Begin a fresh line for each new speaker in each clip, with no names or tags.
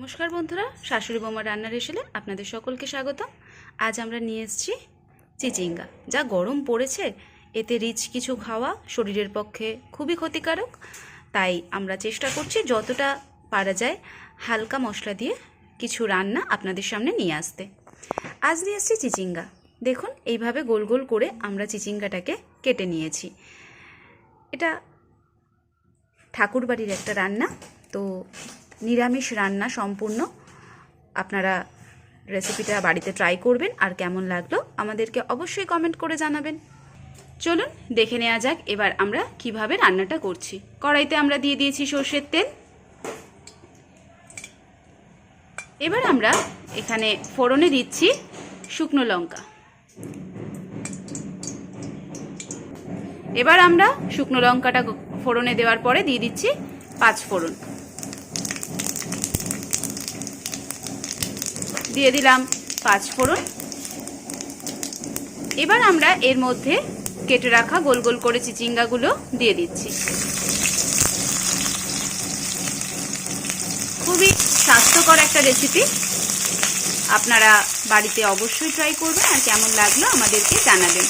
নমস্কার বন্ধুরা, শাশুড়ি বৌমার রান্নার রেসিপিতে আপনাদের সকলকে স্বাগতম। আজ আমরা নিয়ে এসেছি চিচিঙ্গা। যা গরম পড়েছে, এতে রিচ কিছু খাওয়া শরীরের পক্ষে খুবই ক্ষতিকারক। তাই আমরা চেষ্টা করছি যতটা পারা যায় হালকা মশলা দিয়ে কিছু রান্না আপনাদের সামনে নিয়ে আসতে। আজ নিয়ে এসেছি চিচিঙ্গা। দেখুন, এইভাবে গোল গোল করে আমরা চিচিঙ্গাটাকে কেটে নিয়েছি। এটা ঠাকুরবাড়ির একটা রান্না, তো নিরামিষ রান্না সম্পূর্ণ। আপনারা রেসিপিটা বাড়িতে ট্রাই করবেন, আর কেমন লাগলো আমাদেরকে অবশ্যই কমেন্ট করে জানাবেন। চলুন দেখে নেওয়া যাক এবার আমরা কিভাবে রান্নাটা করছি। কড়াইতে আমরা দিয়ে দিয়েছি সর্ষের তেল। এবার আমরা এখানে ফোড়নে দিচ্ছি শুকনো লঙ্কা। এবার আমরা শুকনো লঙ্কাটা ফোড়নে দেওয়ার পরে দিয়ে দিচ্ছি 5 ফোড়ন। দিয়ে দিলাম 5 ফোড়ন। এবার আমরা এর মধ্যে কেটে রাখা গোল গোল করে চিচিঙ্গাগুলো দিয়ে দিচ্ছি। খুবই স্বাস্থ্যকর একটা রেসিপি, আপনারা বাড়িতে অবশ্যই ট্রাই করবেন, আর কেমন লাগলো আমাদেরকে জানাবেন।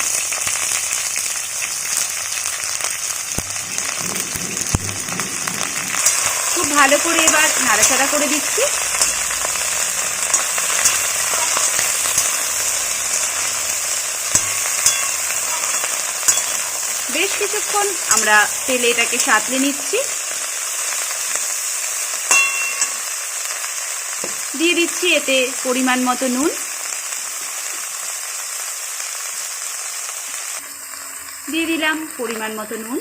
খুব ভালো করে এবার নাড়াচাড়া করে দিচ্ছি। বেশ কিছুক্ষণ আমরা তেলে এটাকে সাঁতলে নিচ্ছি। দিয়ে দিচ্ছি এতে পরিমাণ মতো নুন। দিয়ে দিলাম পরিমাণ মতো নুন।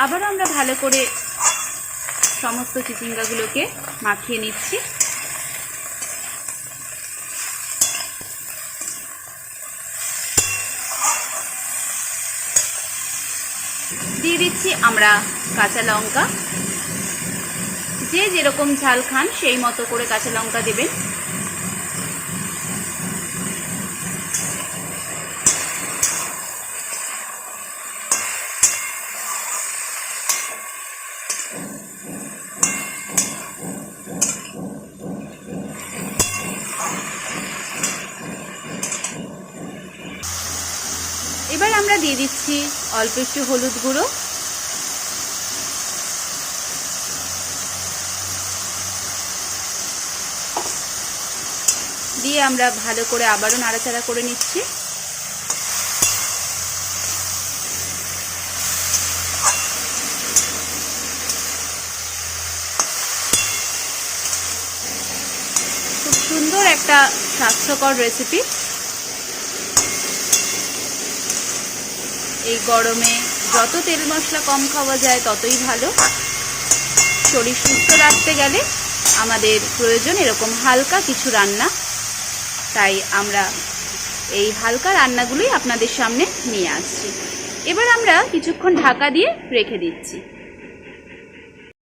আবার আমরা ভালো করে সমস্ত চিচিঙ্গাগুলোকে মাখিয়ে নিচ্ছি। দিয়ে দিচ্ছি আমরা কাঁচা লঙ্কা। যে যেরকম ঝাল খান সেই মতো করে কাঁচা লঙ্কা দেবেন। এবার আমরা দিয়ে দিচ্ছি অল্প একটু হলুদ গুঁড়ো। দিয়ে আমরা ভালো করে আবারও নাড়াচাড়া করে নিচ্ছি। খুব সুন্দর একটা স্বাস্থ্যকর রেসিপি। এই গরমে যত তেল মশলা কম খাওয়া যায় ততই ভালো। শরীর সুস্থ রাখতে গেলে আমাদের প্রয়োজন এরকম হালকা কিছু রান্না। তাই আমরা এই হালকা রান্নাগুলোই আপনাদের সামনে নিয়ে আসছি। এবার আমরা কিছুক্ষণ ঢাকা দিয়ে রেখে দিচ্ছি।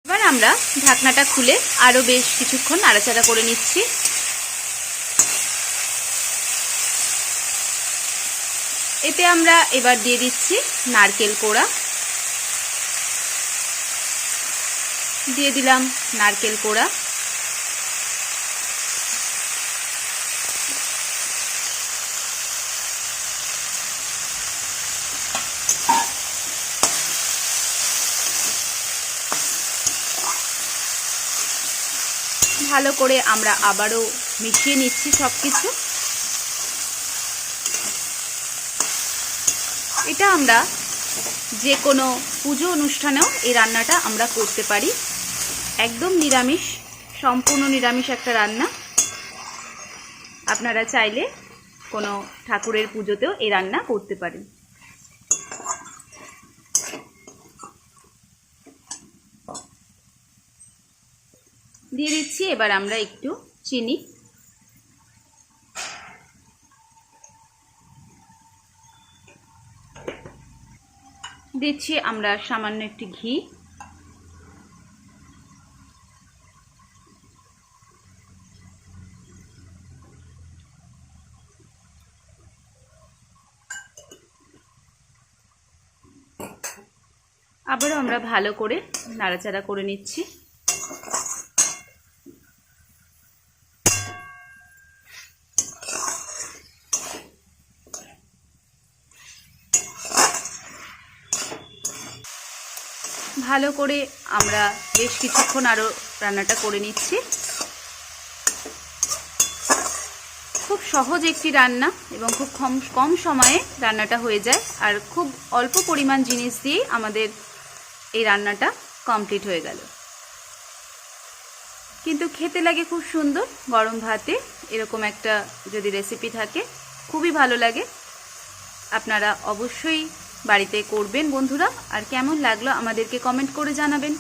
এবার আমরা ঢাকনাটা খুলে আরও বেশ কিছুক্ষণ নাড়াচাড়া করে নিচ্ছি। এতে আমরা এবার দিয়ে দিচ্ছি নারকেল কোড়া। দিয়ে দিলাম নারকেল কোড়া। ভালো করে আমরা আবারও মিশিয়ে নিচ্ছি সবকিছু। এটা আমরা যে কোনো পুজো অনুষ্ঠানেও এই রান্নাটা আমরা করতে পারি। একদম নিরামিষ, সম্পূর্ণ নিরামিষ একটা রান্না। আপনারা চাইলে কোনো ঠাকুরের পুজোতেও এই রান্না করতে পারেন। দিয়ে দিচ্ছি এবার আমরা একটু চিনি। দিচ্ছি আমরা সামান্য একটু ঘি। আবারও আমরা ভালো করে নাড়াচাড়া করে নিচ্ছি। ভালো করে আমরা বেশ কিছুক্ষণ আরও রান্নাটা করে নিচ্ছি। খুব সহজ একটি রান্না এবং খুব কম সময়ে রান্নাটা হয়ে যায়, আর খুব অল্প পরিমাণ জিনিস দিয়েই আমাদের এই রান্নাটা কমপ্লিট হয়ে গেল। কিন্তু খেতে লাগে খুব সুন্দর। গরম ভাতে এরকম একটা যদি রেসিপি থাকে খুবই ভালো লাগে। আপনারা অবশ্যই বাড়িতে করবেন বন্ধুরা, আর কেমন লাগলো আমাদেরকে কমেন্ট করে জানাবেন।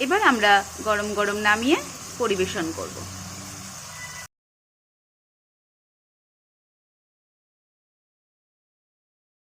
এবার আমরা গরম গরম নামিয়ে পরিবেশন করব।